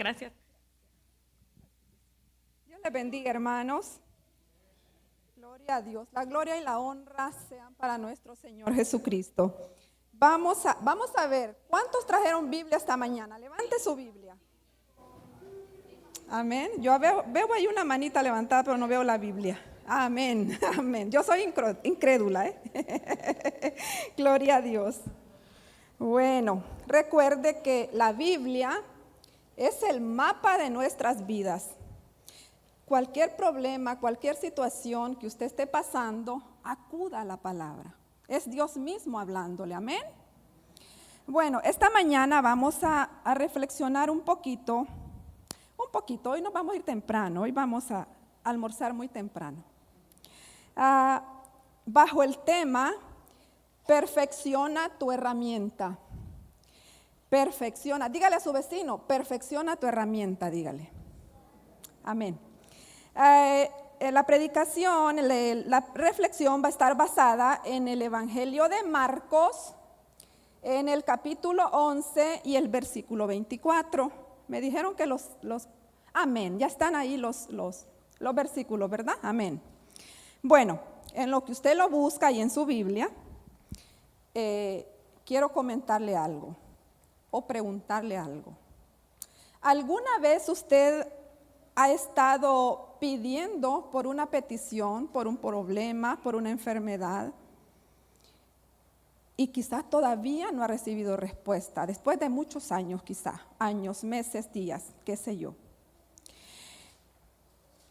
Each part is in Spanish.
Gracias. Dios les bendiga, hermanos. Gloria a Dios. La gloria y la honra sean para nuestro Señor Jesucristo. Vamos a ver, ¿cuántos trajeron Biblia esta mañana? Levante su Biblia. Amén. Yo veo ahí una manita levantada, pero no veo la Biblia. Amén, amén. Yo soy incrédula, Gloria a Dios. Bueno, recuerde que la Biblia es el mapa de nuestras vidas. Cualquier problema, cualquier situación que usted esté pasando, acuda a la palabra. Es Dios mismo hablándole, amén. Bueno, esta mañana vamos a reflexionar un poquito. Hoy nos vamos a ir temprano, hoy vamos a almorzar muy temprano. Bajo el tema, perfecciona tu herramienta. Perfecciona, dígale a su vecino, perfecciona tu herramienta, dígale. Amén. La predicación, la reflexión va a estar basada en el Evangelio de Marcos, en el capítulo 11 y el versículo 24. Me dijeron que amén, ya están ahí los versículos, ¿verdad? Amén. Bueno, en lo que usted lo busca y en su Biblia, quiero comentarle algo o preguntarle algo. ¿Alguna vez usted ha estado pidiendo por una petición, por un problema, por una enfermedad, y quizás todavía no ha recibido respuesta, después de muchos años quizás, años, meses, días, qué sé yo?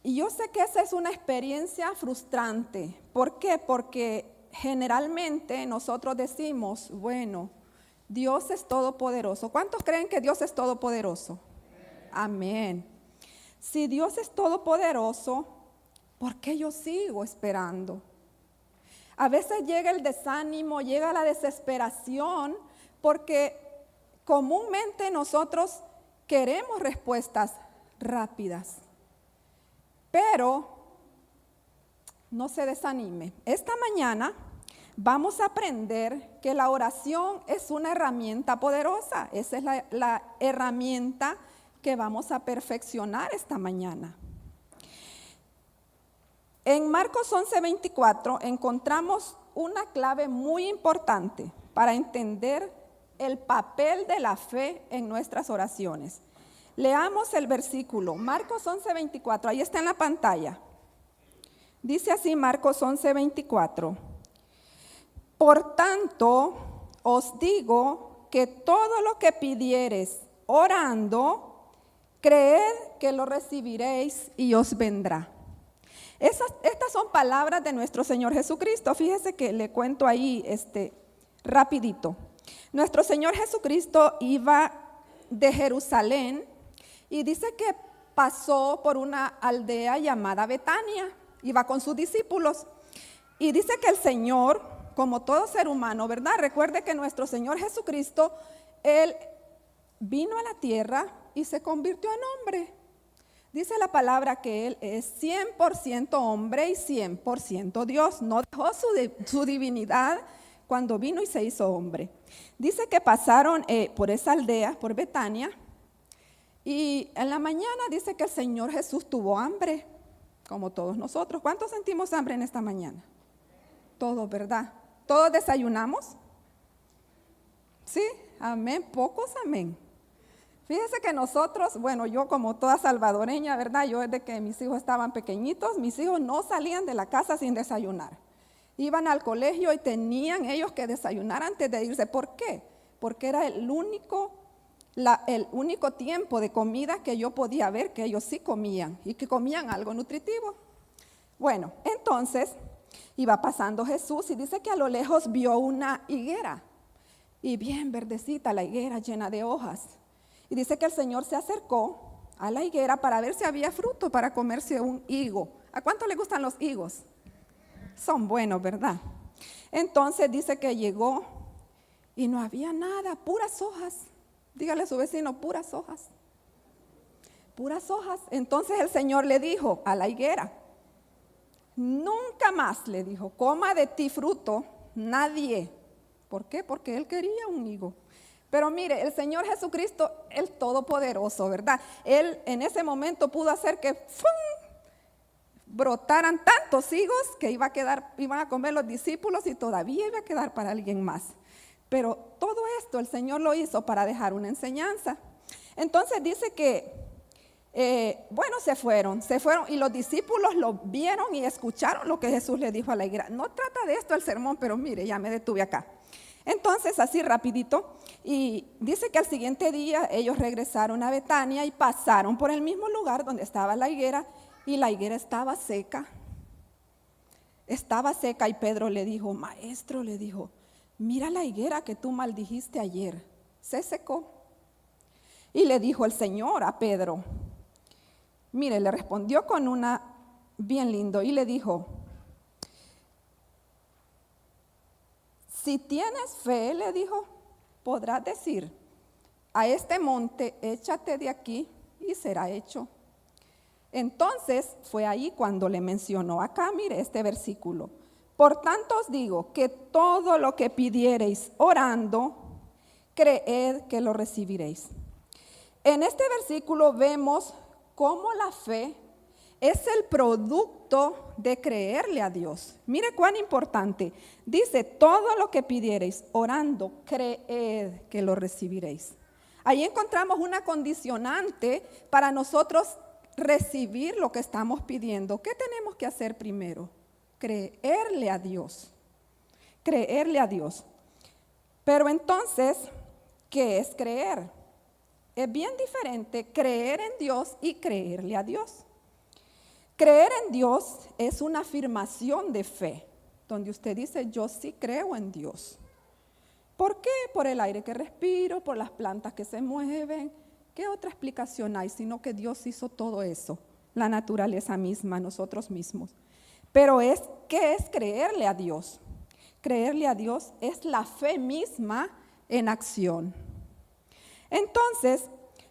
Y yo sé que esa es una experiencia frustrante. ¿Por qué? Porque generalmente nosotros decimos, bueno, Dios es todopoderoso. ¿Cuántos creen que Dios es todopoderoso? Amén. Si Dios es todopoderoso, ¿por qué yo sigo esperando? A veces llega el desánimo, llega la desesperación, porque comúnmente nosotros queremos respuestas rápidas. Pero no se desanime. Esta mañana vamos a aprender que la oración es una herramienta poderosa. Esa es la herramienta que vamos a perfeccionar esta mañana. En Marcos 11:24 encontramos una clave muy importante para entender el papel de la fe en nuestras oraciones. Leamos el versículo, Marcos 11:24, ahí está en la pantalla. Dice así Marcos 11:24. Por tanto, os digo que todo lo que pidiereis orando, creed que lo recibiréis y os vendrá. Estas son palabras de nuestro Señor Jesucristo. Fíjese que le cuento ahí rapidito. Nuestro Señor Jesucristo iba de Jerusalén y dice que pasó por una aldea llamada Betania. Iba con sus discípulos y dice que el Señor, como todo ser humano, ¿verdad? Recuerde que nuestro Señor Jesucristo, Él vino a la tierra y se convirtió en hombre. Dice la palabra que Él es 100% hombre y 100% Dios. No dejó su divinidad cuando vino y se hizo hombre. Dice que pasaron por esa aldea, por Betania, y en la mañana dice que el Señor Jesús tuvo hambre, como todos nosotros. ¿Cuántos sentimos hambre en esta mañana? Todos, ¿verdad? ¿Todos desayunamos? Sí, amén, pocos amén. Fíjese que nosotros, bueno, yo como toda salvadoreña, ¿verdad? Yo desde que mis hijos estaban pequeñitos, mis hijos no salían de la casa sin desayunar. Iban al colegio y tenían ellos que desayunar antes de irse. ¿Por qué? Porque era el único tiempo de comida que yo podía ver que ellos sí comían y que comían algo nutritivo. Bueno, entonces iba pasando Jesús y dice que a lo lejos vio una higuera y bien verdecita la higuera llena de hojas. Y dice que el Señor se acercó a la higuera para ver si había fruto para comerse un higo. ¿A cuánto le gustan los higos? Son buenos, ¿verdad? Entonces dice que llegó y no había nada, puras hojas. Dígale a su vecino, puras hojas. Puras hojas. Entonces el Señor le dijo a la higuera, nunca más, le dijo, coma de ti fruto nadie. ¿Por qué? Porque él quería un higo. Pero mire, el Señor Jesucristo, el Todopoderoso, ¿verdad? Él en ese momento pudo hacer que ¡fum!, brotaran tantos higos que iban a comer los discípulos y todavía iba a quedar para alguien más. Pero todo esto el Señor lo hizo para dejar una enseñanza. Entonces dice que, se fueron y los discípulos lo vieron y escucharon lo que Jesús le dijo a la higuera. No trata de esto el sermón, pero mire, ya me detuve acá. Entonces, así rapidito, y dice que al siguiente día ellos regresaron a Betania y pasaron por el mismo lugar donde estaba la higuera, y la higuera estaba seca. Estaba seca y Pedro le dijo, maestro, le dijo, mira la higuera que tú maldijiste ayer, se secó. Y le dijo el Señor a Pedro, mire, le respondió con una bien lindo y le dijo, si tienes fe, le dijo, podrás decir a este monte, échate de aquí y será hecho. Entonces fue ahí cuando le mencionó acá, mire este versículo. Por tanto os digo que todo lo que pidiereis orando, creed que lo recibiréis. En este versículo vemos cómo la fe es el producto de creerle a Dios. Mire cuán importante. Dice, todo lo que pidiereis orando, creed que lo recibiréis. Ahí encontramos una condicionante para nosotros recibir lo que estamos pidiendo. ¿Qué tenemos que hacer primero? Creerle a Dios. Creerle a Dios. Pero entonces, ¿qué es creer? Es bien diferente creer en Dios y creerle a Dios. Creer en Dios es una afirmación de fe, donde usted dice, yo sí creo en Dios. ¿Por qué? Por el aire que respiro, por las plantas que se mueven. ¿Qué otra explicación hay? Sino que Dios hizo todo eso, la naturaleza misma, nosotros mismos. Pero ¿qué es creerle a Dios? Creerle a Dios es la fe misma en acción. Entonces,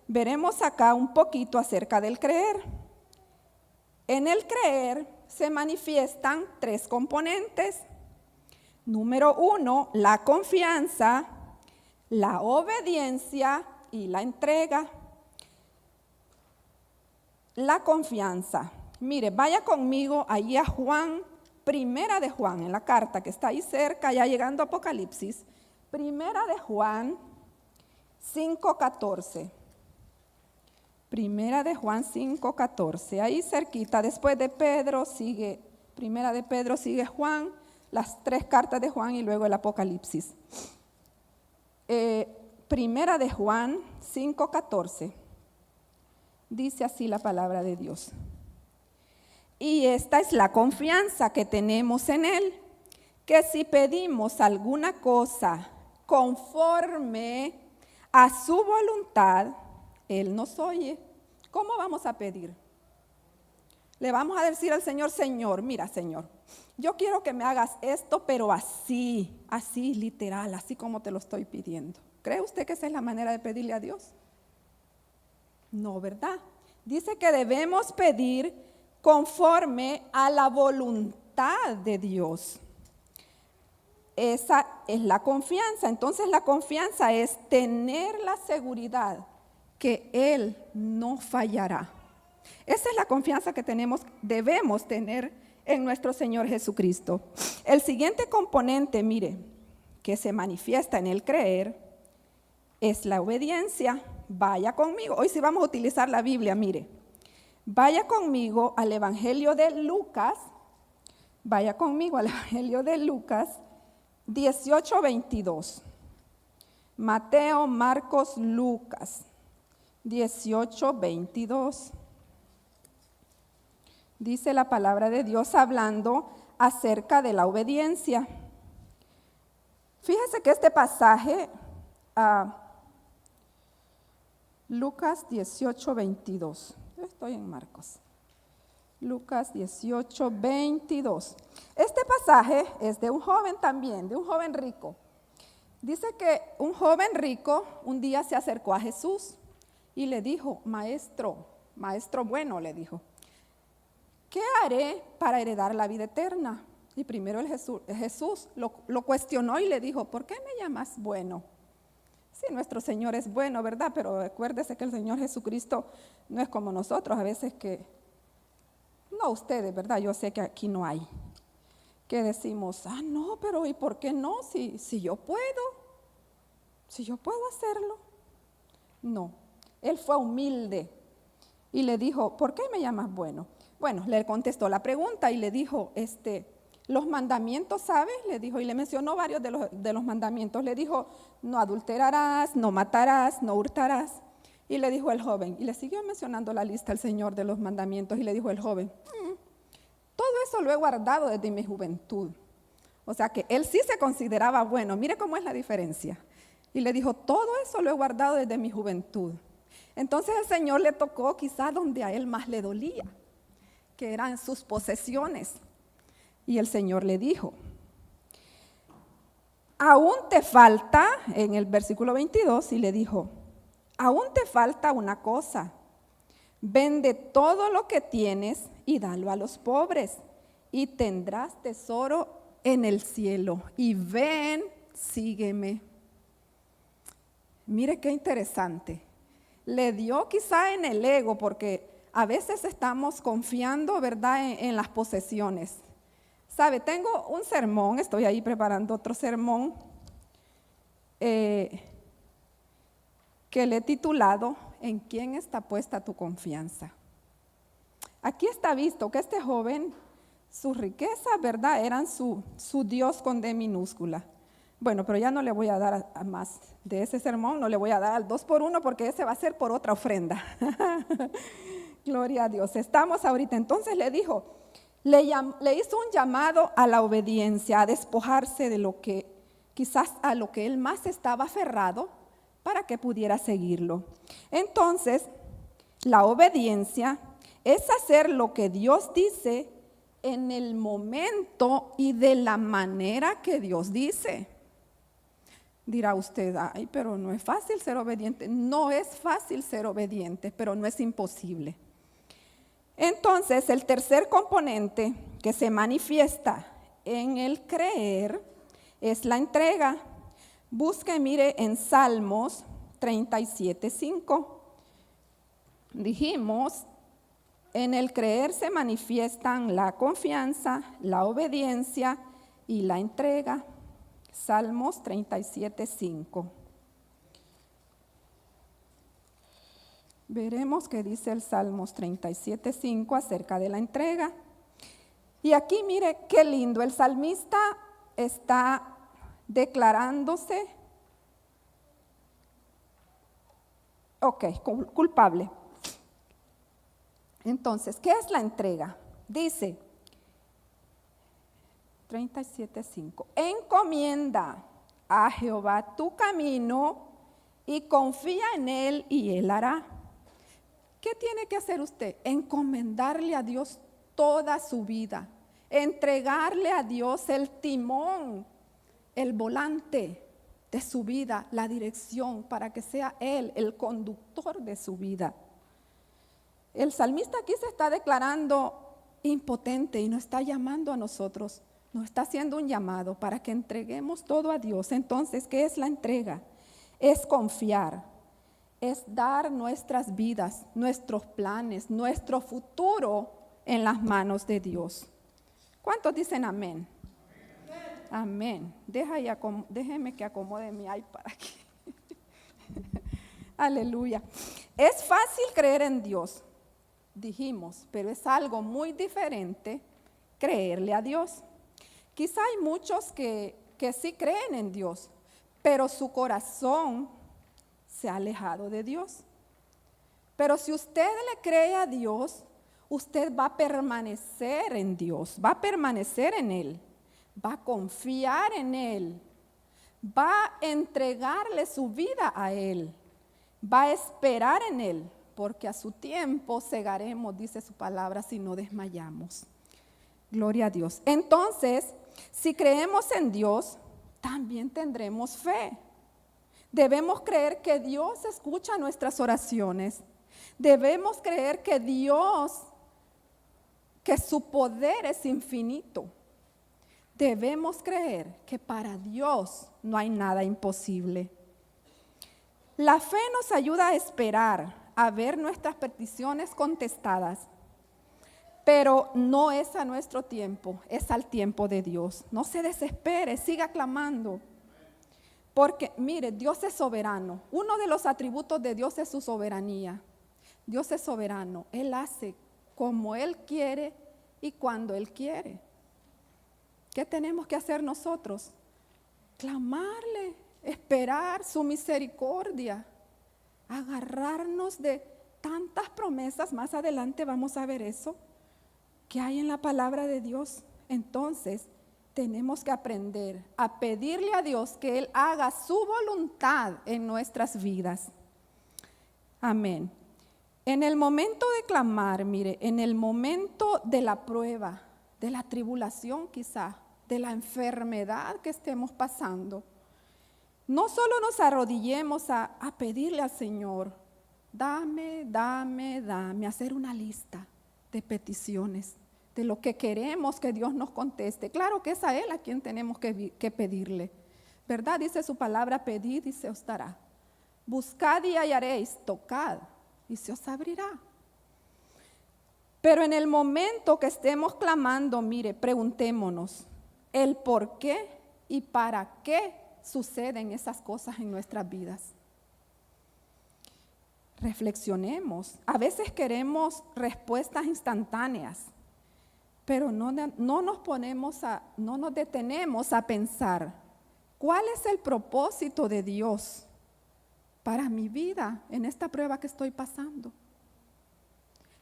veremos acá un poquito acerca del creer. En el creer se manifiestan 3 componentes. Número 1, la confianza, la obediencia y la entrega. La confianza. Mire, vaya conmigo allí a Juan, primera de Juan, en la carta que está ahí cerca, ya llegando a Apocalipsis. Primera de Juan 5:14. Primera de Juan 5:14. Ahí cerquita, después de Pedro sigue, primera de Pedro sigue Juan, las 3 cartas de Juan y luego el Apocalipsis. Primera de Juan 5:14. Dice así la palabra de Dios. Y esta es la confianza que tenemos en Él, que si pedimos alguna cosa conforme a su voluntad, Él nos oye. ¿Cómo vamos a pedir? Le vamos a decir al Señor, Señor, mira, Señor, yo quiero que me hagas esto, pero así literal, así como te lo estoy pidiendo. ¿Cree usted que esa es la manera de pedirle a Dios? No, ¿verdad? Dice que debemos pedir conforme a la voluntad de Dios. Esa es la confianza. Entonces la confianza es tener la seguridad que Él no fallará. Esa es la confianza que debemos tener en nuestro Señor Jesucristo. El siguiente componente, mire, que se manifiesta en el creer, es la obediencia. Vaya conmigo. Hoy sí vamos a utilizar la Biblia, mire. Vaya conmigo al Evangelio de Lucas. Vaya conmigo al Evangelio de Lucas 18:22. Mateo, Marcos, Lucas 18:22. Dice la palabra de Dios hablando acerca de la obediencia. Fíjese que este pasaje, Lucas 18:22. Yo estoy en Marcos. Lucas 18:22. Este pasaje es de un joven también, de un joven rico. Dice que un joven rico un día se acercó a Jesús y le dijo, maestro bueno, le dijo, ¿qué haré para heredar la vida eterna? Y primero Jesús lo cuestionó y le dijo, ¿por qué me llamas bueno? Sí, nuestro Señor es bueno, ¿verdad? Pero acuérdese que el Señor Jesucristo no es como nosotros, a veces que, no ustedes, ¿verdad? Yo sé que aquí no hay, que decimos, no, pero ¿y por qué no? Si yo puedo hacerlo. No, Él fue humilde y le dijo, ¿por qué me llamas bueno? Bueno, le contestó la pregunta y le dijo, los mandamientos, ¿sabes? Le dijo, y le mencionó varios de los mandamientos. Le dijo, no adulterarás, no matarás, no hurtarás. Y le dijo el joven, y le siguió mencionando la lista el Señor de los mandamientos, y le dijo el joven, todo eso lo he guardado desde mi juventud. O sea que él sí se consideraba bueno. Mire cómo es la diferencia. Y le dijo, todo eso lo he guardado desde mi juventud. Entonces el Señor le tocó quizás donde a él más le dolía, que eran sus posesiones. Y el Señor le dijo, aún te falta, en el versículo 22, y le dijo, aún te falta una cosa, vende todo lo que tienes y dalo a los pobres, y tendrás tesoro en el cielo, y ven, sígueme. Mire qué interesante. Le dio quizá en el ego, porque a veces estamos confiando, ¿verdad?, en las posesiones. ¿Sabe? Tengo un sermón, estoy ahí preparando otro sermón que le he titulado, ¿en quién está puesta tu confianza? Aquí está visto que este joven, sus riquezas, ¿verdad?, eran su Dios con D minúscula. Bueno, pero ya no le voy a dar a más de ese sermón, no le voy a dar al 2 por 1 porque ese va a ser por otra ofrenda. Gloria a Dios. Estamos ahorita, entonces le dijo, le hizo un llamado a la obediencia, a despojarse de lo que, quizás a lo que él más estaba aferrado para que pudiera seguirlo. Entonces, la obediencia es hacer lo que Dios dice en el momento y de la manera que Dios dice. Dirá usted, ay, pero no es fácil ser obediente. No es fácil ser obediente, pero no es imposible. Entonces, el tercer componente que se manifiesta en el creer es la entrega. Busque, mire, en Salmos 37:5. Dijimos, en el creer se manifiestan la confianza, la obediencia y la entrega. Salmos 37:5. Veremos qué dice el Salmos 37:5 acerca de la entrega. Y aquí mire qué lindo, el salmista está declarándose, culpable. Entonces, ¿qué es la entrega? Dice 37:5, encomienda a Jehová tu camino y confía en Él y Él hará. ¿Qué tiene que hacer usted? Encomendarle a Dios toda su vida, entregarle a Dios el timón, el volante de su vida, la dirección, para que sea Él el conductor de su vida. El salmista aquí se está declarando impotente y nos está llamando a nosotros, nos está haciendo un llamado para que entreguemos todo a Dios. Entonces, ¿qué es la entrega? Es confiar, es dar nuestras vidas, nuestros planes, nuestro futuro en las manos de Dios. ¿Cuántos dicen amén? Amén. Déjeme que acomode mi iPad aquí. Aleluya. Es fácil creer en Dios, dijimos, pero es algo muy diferente creerle a Dios. Quizá hay muchos que sí creen en Dios, pero su corazón se ha alejado de Dios. Pero si usted le cree a Dios, usted va a permanecer en Dios, va a permanecer en Él, va a confiar en Él, va a entregarle su vida a Él, va a esperar en Él, porque a su tiempo segaremos, dice su palabra, si no desmayamos. Gloria a Dios. Entonces, si creemos en Dios, también tendremos fe. Debemos creer que Dios escucha nuestras oraciones. Debemos creer que Dios, que su poder es infinito. Debemos creer que para Dios no hay nada imposible. La fe nos ayuda a esperar, a ver nuestras peticiones contestadas, pero no es a nuestro tiempo, es al tiempo de Dios. No se desespere, siga clamando. Porque, mire, Dios es soberano. Uno de los atributos de Dios es su soberanía. Dios es soberano. Él hace como Él quiere y cuando Él quiere. ¿Qué tenemos que hacer nosotros? Clamarle, esperar su misericordia, agarrarnos de tantas promesas. Más adelante vamos a ver eso que hay en la palabra de Dios. Entonces, tenemos que aprender a pedirle a Dios que Él haga su voluntad en nuestras vidas. Amén. En el momento de clamar, mire, en el momento de la prueba, de la tribulación quizá, de la enfermedad que estemos pasando, no solo nos arrodillemos a pedirle al Señor, dame, hacer una lista de peticiones, de lo que queremos que Dios nos conteste. Claro que es a Él a quien tenemos que pedirle, ¿verdad? Dice su palabra, pedid y se os dará. Buscad y hallaréis, tocad y se os abrirá. Pero en el momento que estemos clamando, mire, preguntémonos el por qué y para qué suceden esas cosas en nuestras vidas. Reflexionemos. A veces queremos respuestas instantáneas, pero no nos detenemos a pensar, ¿cuál es el propósito de Dios para mi vida en esta prueba que estoy pasando?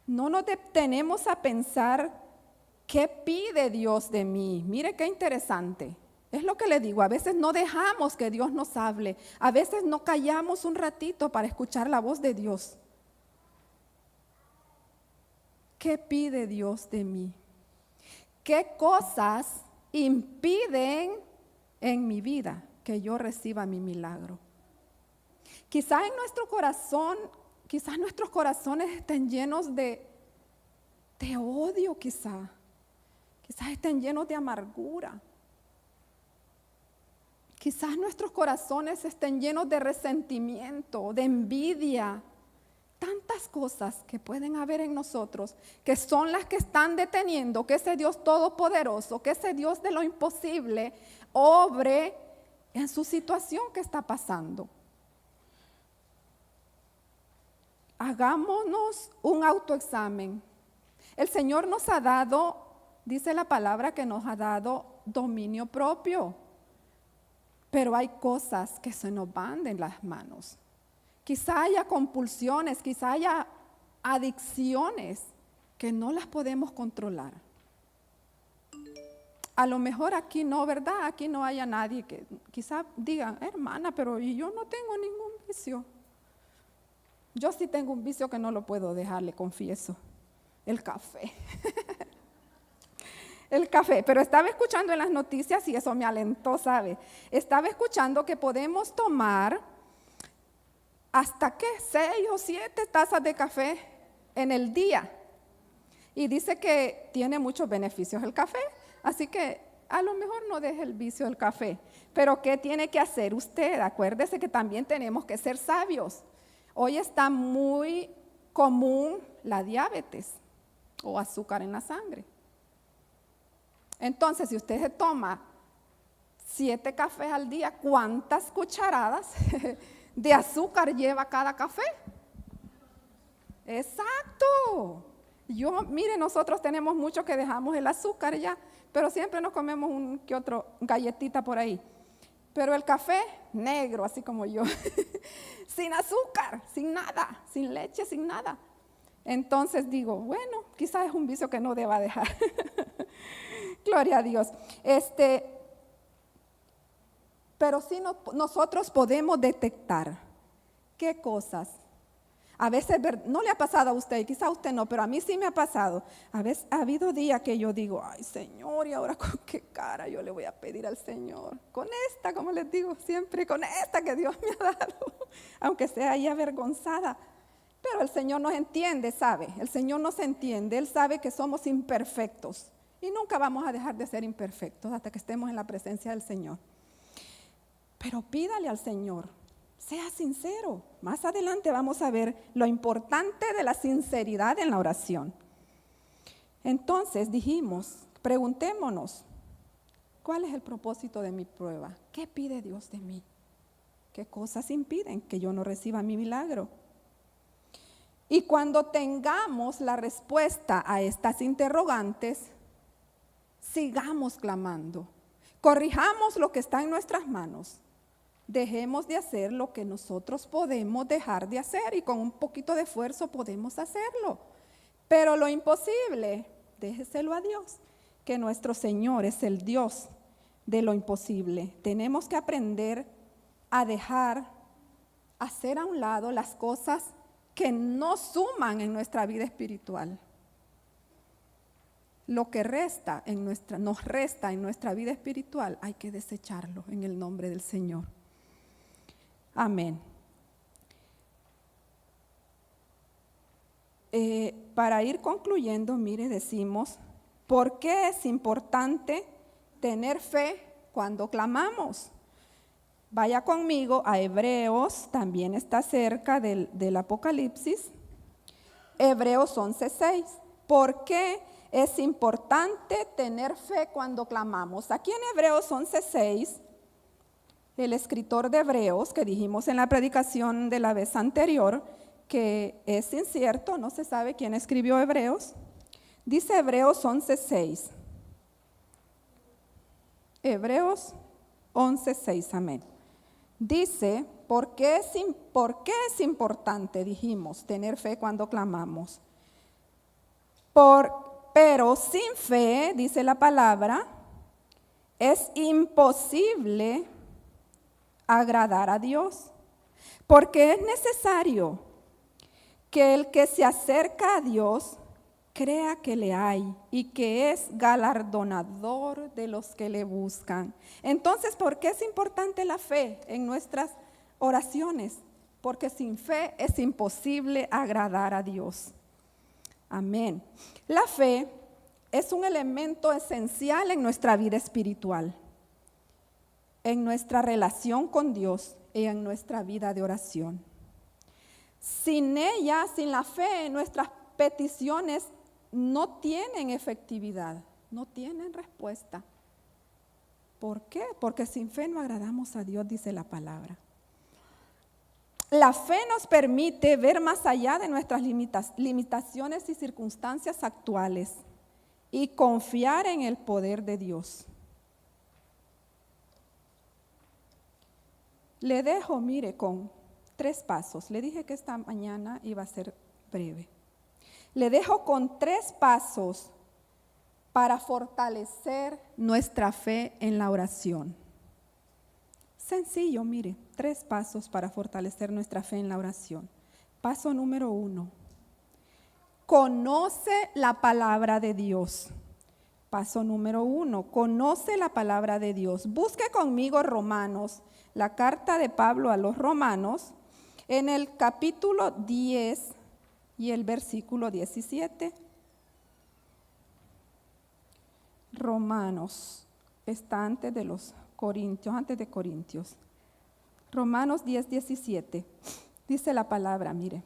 No nos detenemos a pensar, ¿qué pide Dios de mí? Mire qué interesante. Es lo que le digo, a veces no dejamos que Dios nos hable, a veces no callamos un ratito para escuchar la voz de Dios. ¿Qué pide Dios de mí? ¿Qué cosas impiden en mi vida que yo reciba mi milagro? Quizás en nuestro corazón, quizás nuestros corazones estén llenos de odio, quizás estén llenos de amargura. Quizás nuestros corazones estén llenos de resentimiento, de envidia. Tantas cosas que pueden haber en nosotros, que son las que están deteniendo que ese Dios todopoderoso, que ese Dios de lo imposible, obre en su situación que está pasando. Hagámonos un autoexamen. El Señor nos ha dado, dice la palabra que nos ha dado dominio propio, pero hay cosas que se nos van de las manos. Quizá haya compulsiones, quizá haya adicciones que no las podemos controlar. A lo mejor aquí no, ¿verdad? Aquí no haya nadie que quizá diga, hermana, pero yo no tengo ningún vicio. Yo sí tengo un vicio que no lo puedo dejar, le confieso. El café. El café, pero estaba escuchando en las noticias y eso me alentó, ¿sabe? Estaba escuchando que podemos tomar hasta 6 o 7 tazas de café en el día. Y dice que tiene muchos beneficios el café, así que a lo mejor no deje el vicio del café. Pero ¿qué tiene que hacer usted? Acuérdese que también tenemos que ser sabios. Hoy está muy común la diabetes o azúcar en la sangre. Entonces, si usted se toma 7 cafés al día, ¿cuántas cucharadas de azúcar lleva cada café? Exacto. Mire, nosotros tenemos mucho que dejamos el azúcar ya, pero siempre nos comemos un que otro galletita por ahí. Pero el café negro, así como yo, sin azúcar, sin nada, sin leche, sin nada. Entonces digo, bueno, quizás es un vicio que no deba dejar. Gloria a Dios. Pero sí nosotros podemos detectar qué cosas. A veces, no le ha pasado a usted, quizá a usted no, pero a mí sí me ha pasado. A veces ha habido días que yo digo, ay Señor, ¿y ahora con qué cara yo le voy a pedir al Señor? Con esta, como les digo siempre, con esta que Dios me ha dado, aunque sea ahí avergonzada. Pero el Señor nos entiende, ¿sabe? El Señor nos entiende, Él sabe que somos imperfectos y nunca vamos a dejar de ser imperfectos hasta que estemos en la presencia del Señor. Pero pídale al Señor, sea sincero. Más adelante vamos a ver lo importante de la sinceridad en la oración. Entonces dijimos, preguntémonos, ¿cuál es el propósito de mi prueba? ¿Qué pide Dios de mí? ¿Qué cosas impiden que yo no reciba mi milagro? Y cuando tengamos la respuesta a estas interrogantes, sigamos clamando. Corrijamos lo que está en nuestras manos. Dejemos de hacer lo que nosotros podemos dejar de hacer y con un poquito de esfuerzo podemos hacerlo. Pero lo imposible, déjeselo a Dios, que nuestro Señor es el Dios de lo imposible. Tenemos que aprender a dejar, hacer a un lado las cosas que no suman en nuestra vida espiritual. Lo que nos resta en nuestra vida espiritual, hay que desecharlo en el nombre del Señor. Amén. Para ir concluyendo, mire, decimos, ¿por qué es importante tener fe cuando clamamos? Vaya conmigo a Hebreos, también está cerca del Apocalipsis. Hebreos 11:6. ¿Por qué es importante tener fe cuando clamamos? Aquí en Hebreos 11:6, el escritor de Hebreos, que dijimos en la predicación de la vez anterior, que es incierto, no se sabe quién escribió Hebreos, dice Hebreos 11:6. Hebreos 11:6, amén. Dice, ¿por qué es importante, dijimos, tener fe cuando clamamos? Pero sin fe, dice la palabra, es imposible agradar a Dios, porque es necesario que el que se acerca a Dios crea que le hay y que es galardonador de los que le buscan. Entonces, ¿por qué es importante la fe en nuestras oraciones? Porque sin fe es imposible agradar a Dios. Amén. La fe es un elemento esencial en nuestra vida espiritual, en nuestra relación con Dios y en nuestra vida de oración. Sin ella, sin la fe, nuestras peticiones no tienen efectividad, no tienen respuesta. ¿Por qué? Porque sin fe no agradamos a Dios, dice la palabra. La fe nos permite ver más allá de nuestras limitaciones y circunstancias actuales y confiar en el poder de Dios. Le dejo, mire, con 3 pasos. Le dije que esta mañana iba a ser breve. Le dejo con 3 pasos para fortalecer nuestra fe en la oración. Sencillo, mire, 3 pasos para fortalecer nuestra fe en la oración. Paso número 1. Conoce la palabra de Dios. Paso número 1. Conoce la palabra de Dios. Busque conmigo Romanos, la carta de Pablo a los Romanos, en el capítulo 10 y el versículo 17. Romanos, está antes de los Corintios, antes de Corintios. Romanos 10, 17. Dice la palabra, mire.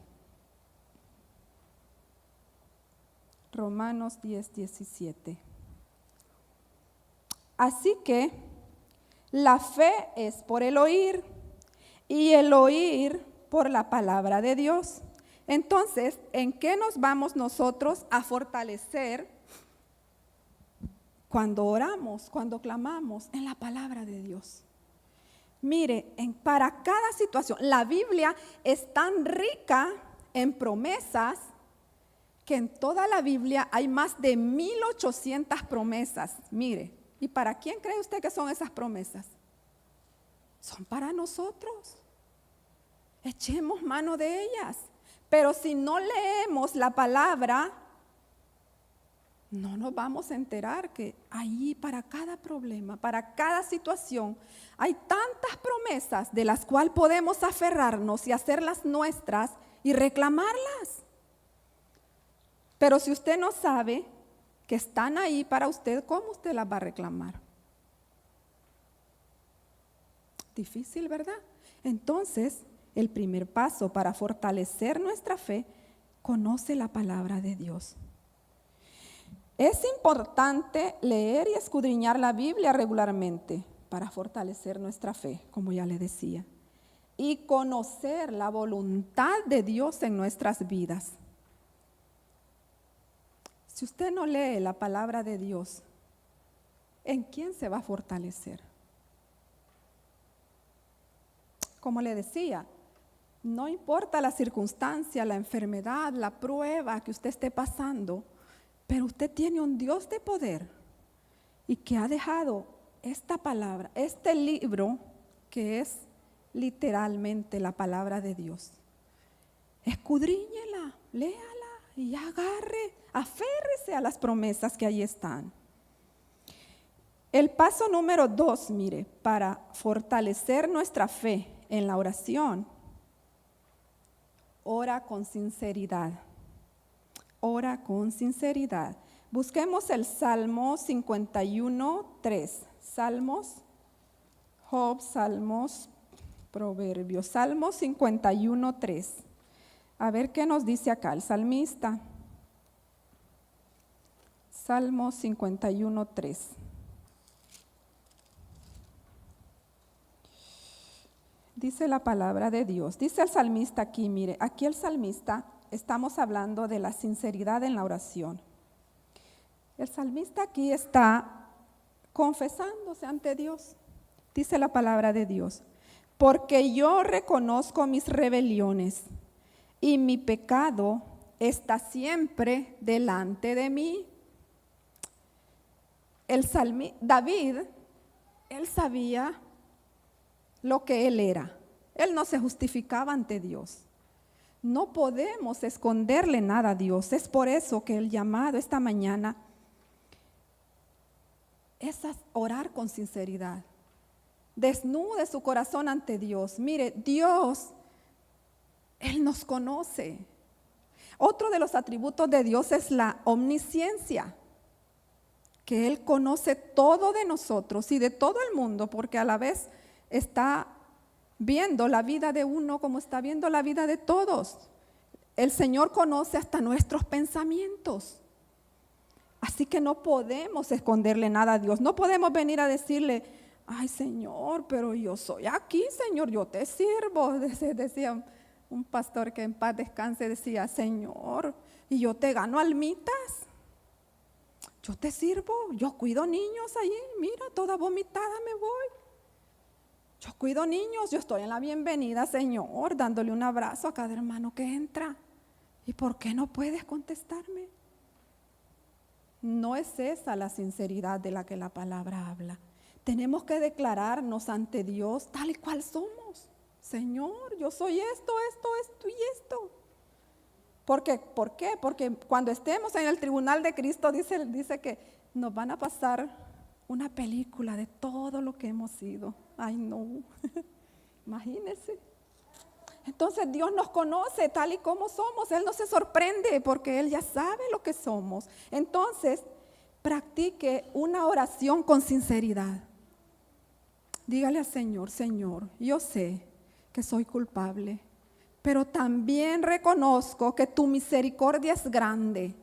Romanos 10, 17. Así que la fe es por el oír y el oír por la palabra de Dios. Entonces, ¿en qué nos vamos nosotros a fortalecer cuando oramos, cuando clamamos? En la palabra de Dios. Mire, para cada situación, la Biblia es tan rica en promesas que en toda la Biblia hay más de 1800 promesas. Mire, ¿y para quién cree usted que son esas promesas? Son para nosotros. Echemos mano de ellas. Pero si no leemos la palabra, no nos vamos a enterar que ahí para cada problema, para cada situación, hay tantas promesas de las cuales podemos aferrarnos y hacerlas nuestras y reclamarlas. Pero si usted no sabe que están ahí para usted, ¿cómo usted las va a reclamar? Difícil, ¿verdad? Entonces, el primer paso para fortalecer nuestra fe, conoce la palabra de Dios. Es importante leer y escudriñar la Biblia regularmente para fortalecer nuestra fe, como ya le decía, y conocer la voluntad de Dios en nuestras vidas. Si usted no lee la palabra de Dios, ¿en quién se va a fortalecer? Como le decía, no importa la circunstancia, la enfermedad, la prueba que usted esté pasando, pero usted tiene un Dios de poder y que ha dejado esta palabra, este libro que es literalmente la palabra de Dios. Escudriñela, léala y aférrese a las promesas que ahí están. El paso número 2, mire, para fortalecer nuestra fe en la oración, ora con sinceridad. Ora con sinceridad. Busquemos el Salmo 51:3. Salmos, Job, Salmos, Proverbios. Salmo 51:3. A ver qué nos dice acá el salmista. Salmo 51:3. Dice la palabra de Dios. Dice el salmista aquí, mire, aquí el salmista, estamos hablando de la sinceridad en la oración. El salmista aquí está confesándose ante Dios. Dice la palabra de Dios, porque yo reconozco mis rebeliones y mi pecado está siempre delante de mí. David, él sabía lo que él era. Él no se justificaba ante Dios. No podemos esconderle nada a Dios. Es por eso que el llamado esta mañana es a orar con sinceridad. Desnude su corazón ante Dios. Mire, Dios, Él nos conoce. Otro de los atributos de Dios es la omnisciencia, que Él conoce todo de nosotros y de todo el mundo, porque a la vez está viendo la vida de uno como está viendo la vida de todos. El Señor conoce hasta nuestros pensamientos. Así que no podemos esconderle nada a Dios. No podemos venir a decirle, ay Señor, pero yo soy aquí, Señor, yo te sirvo. Decía un pastor que en paz descanse, decía, Señor, y yo te gano almitas. Yo te sirvo, yo cuido niños allí, mira, toda vomitada me voy. Yo cuido niños, yo estoy en la bienvenida, Señor, dándole un abrazo a cada hermano que entra. ¿Y por qué no puedes contestarme? No es esa la sinceridad de la que la palabra habla. Tenemos que declararnos ante Dios tal y cual somos. Señor, yo soy esto y esto. ¿Por qué? Porque cuando estemos en el tribunal de Cristo, dice que nos van a pasar una película de todo lo que hemos sido. Ay, no. Imagínense. Entonces Dios nos conoce tal y como somos. Él no se sorprende porque Él ya sabe lo que somos. Entonces, practique una oración con sinceridad. Dígale al Señor, Señor, yo sé que soy culpable, pero también reconozco que tu misericordia es grande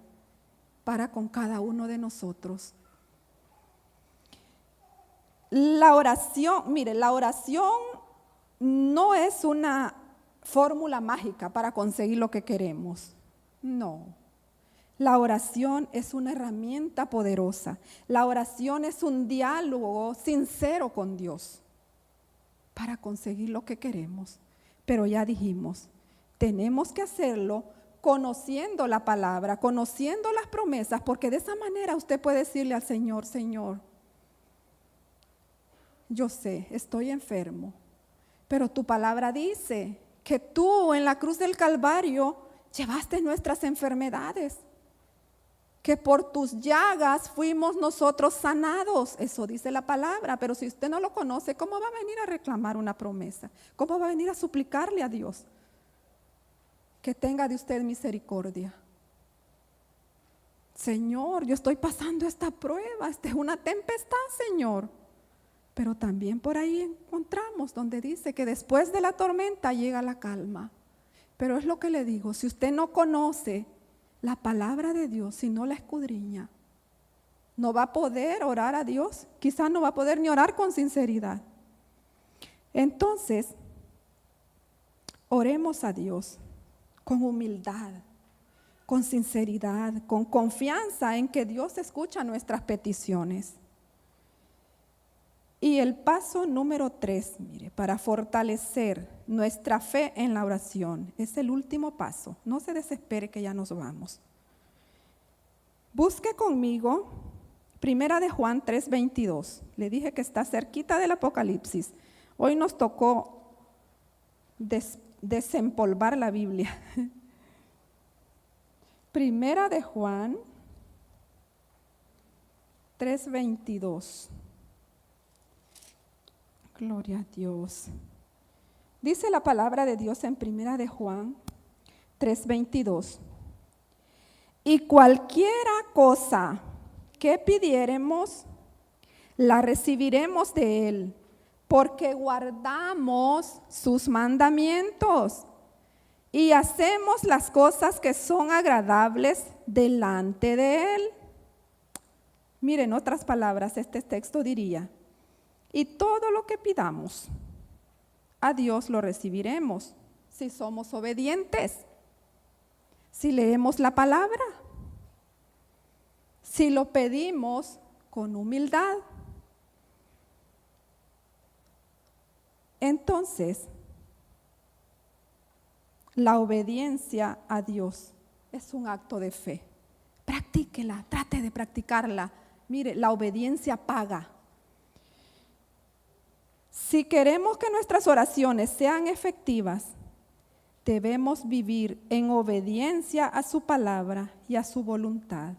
para con cada uno de nosotros. La oración, mire, la oración no es una fórmula mágica para conseguir lo que queremos. No. La oración es una herramienta poderosa. La oración es un diálogo sincero con Dios para conseguir lo que queremos. Pero ya dijimos, tenemos que hacerlo conociendo la palabra, conociendo las promesas, porque de esa manera usted puede decirle al Señor, Señor, yo sé, estoy enfermo, pero tu palabra dice que tú en la cruz del Calvario llevaste nuestras enfermedades, que por tus llagas fuimos nosotros sanados. Eso dice la palabra, pero si usted no lo conoce, ¿cómo va a venir a reclamar una promesa? ¿Cómo va a venir a suplicarle a Dios que tenga de usted misericordia? Señor, yo estoy pasando esta prueba, esta es una tempestad, Señor. Pero también por ahí encontramos donde dice que después de la tormenta llega la calma. Pero es lo que le digo, si usted no conoce la palabra de Dios, si no la escudriña, no va a poder orar a Dios, quizás no va a poder ni orar con sinceridad. Entonces, oremos a Dios con humildad, con sinceridad, con confianza en que Dios escucha nuestras peticiones. Y el paso número 3, mire, para fortalecer nuestra fe en la oración, es el último paso. No se desespere que ya nos vamos. Busque conmigo Primera de Juan 3:22. Le dije que está cerquita del Apocalipsis. Hoy nos tocó desempolvar la Biblia. Primera de Juan 3:22. Gloria a Dios. Dice la palabra de Dios en Primera de Juan 3:22. Y cualquiera cosa que pidiéremos, la recibiremos de Él, porque guardamos sus mandamientos y hacemos las cosas que son agradables delante de Él. Miren, otras palabras, este texto diría, y todo lo que pidamos, a Dios lo recibiremos si somos obedientes, si leemos la palabra, si lo pedimos con humildad. Entonces, la obediencia a Dios es un acto de fe. Practíquela, trate de practicarla. Mire, la obediencia paga. Si queremos que nuestras oraciones sean efectivas, debemos vivir en obediencia a su palabra y a su voluntad.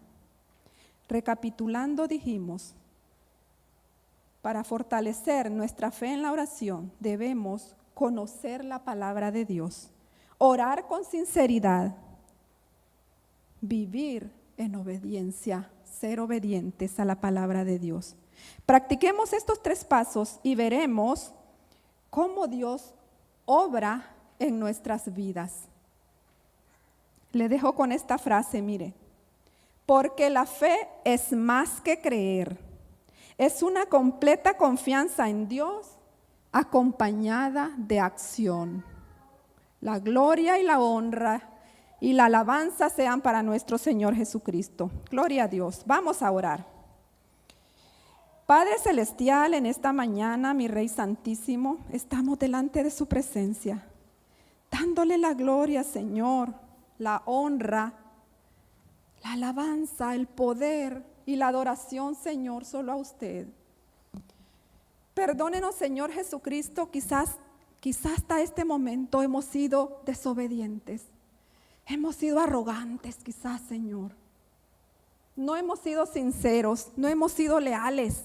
Recapitulando, dijimos, para fortalecer nuestra fe en la oración, debemos conocer la palabra de Dios, orar con sinceridad, vivir en obediencia, ser obedientes a la palabra de Dios. Practiquemos estos 3 pasos y veremos cómo Dios obra en nuestras vidas. Le dejo con esta frase, mire, porque la fe es más que creer, es una completa confianza en Dios acompañada de acción. La gloria y la honra y la alabanza sean para nuestro Señor Jesucristo. Gloria a Dios. Vamos a orar. Padre Celestial, en esta mañana, mi Rey Santísimo, estamos delante de su presencia, dándole la gloria, Señor, la honra, la alabanza, el poder y la adoración, Señor, solo a usted. Perdónenos, Señor Jesucristo, quizás hasta este momento hemos sido desobedientes, hemos sido arrogantes, quizás, Señor. No hemos sido sinceros, no hemos sido leales.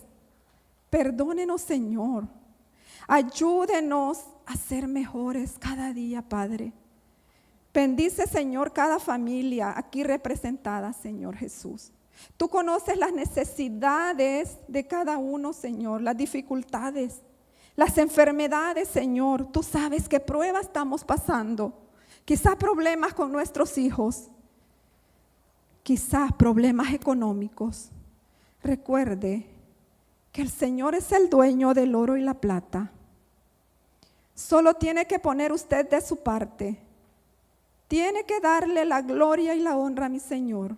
Perdónenos, Señor. Ayúdenos a ser mejores cada día, Padre. Bendice, Señor, cada familia aquí representada, Señor Jesús. Tú conoces las necesidades de cada uno, Señor, las dificultades, las enfermedades, Señor. Tú sabes qué pruebas estamos pasando. Quizás problemas con nuestros hijos, quizás problemas económicos. Recuerde que el Señor es el dueño del oro y la plata. Solo tiene que poner usted de su parte. Tiene que darle la gloria y la honra a mi Señor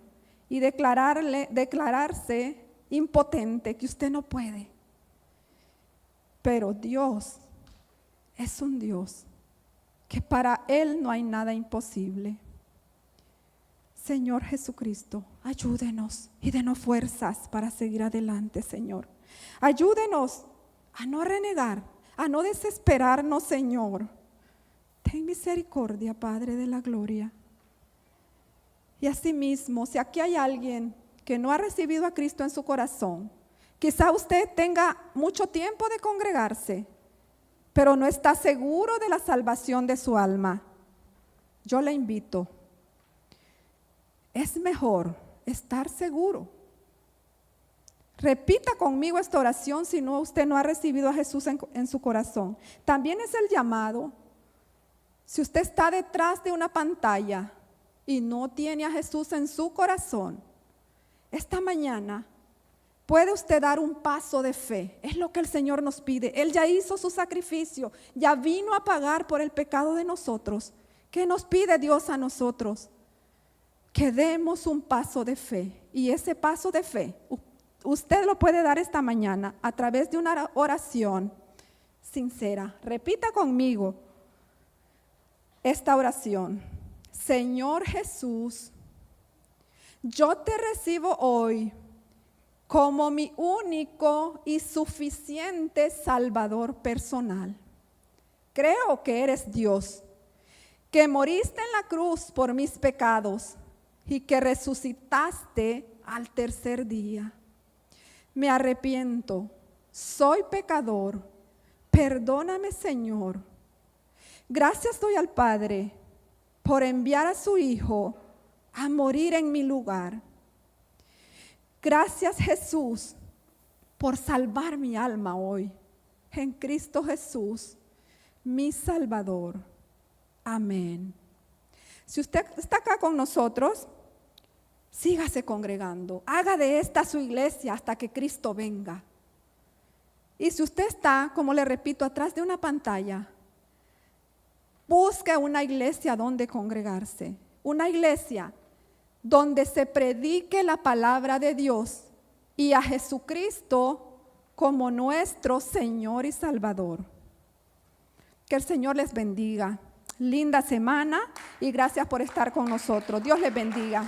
y declararse impotente, que usted no puede. Pero Dios es un Dios que para Él no hay nada imposible. Señor Jesucristo, ayúdenos y denos fuerzas para seguir adelante, Señor. Ayúdenos a no renegar, a no desesperarnos, Señor. Ten misericordia, Padre de la gloria. Y asimismo, si aquí hay alguien que no ha recibido a Cristo en su corazón, quizá usted tenga mucho tiempo de congregarse, pero no está seguro de la salvación de su alma. Yo le invito. Es mejor estar seguro, Repita conmigo esta oración si no, usted no ha recibido a Jesús en su corazón. También es el llamado. Si usted está detrás de una pantalla y no tiene a Jesús en su corazón, esta mañana puede usted dar un paso de fe. Es lo que el Señor nos pide. Él ya hizo su sacrificio, ya vino a pagar por el pecado de nosotros. ¿Qué nos pide Dios a nosotros? Que demos un paso de fe. Y ese paso de fe, usted lo puede dar esta mañana a través de una oración sincera. Repita conmigo esta oración. Señor Jesús, yo te recibo hoy como mi único y suficiente Salvador personal. Creo que eres Dios, que moriste en la cruz por mis pecados y que resucitaste al tercer día. Me arrepiento, soy pecador, perdóname, Señor. Gracias doy al Padre por enviar a su Hijo a morir en mi lugar. Gracias, Jesús, por salvar mi alma hoy en Cristo Jesús, mi Salvador. Amén. Si usted está acá con nosotros, sígase congregando. Haga de esta su iglesia hasta que Cristo venga. Y si usted está, como le repito, atrás de una pantalla, busque una iglesia donde congregarse. Una iglesia donde se predique la palabra de Dios y a Jesucristo como nuestro Señor y Salvador. Que el Señor les bendiga. Linda semana y gracias por estar con nosotros. Dios les bendiga.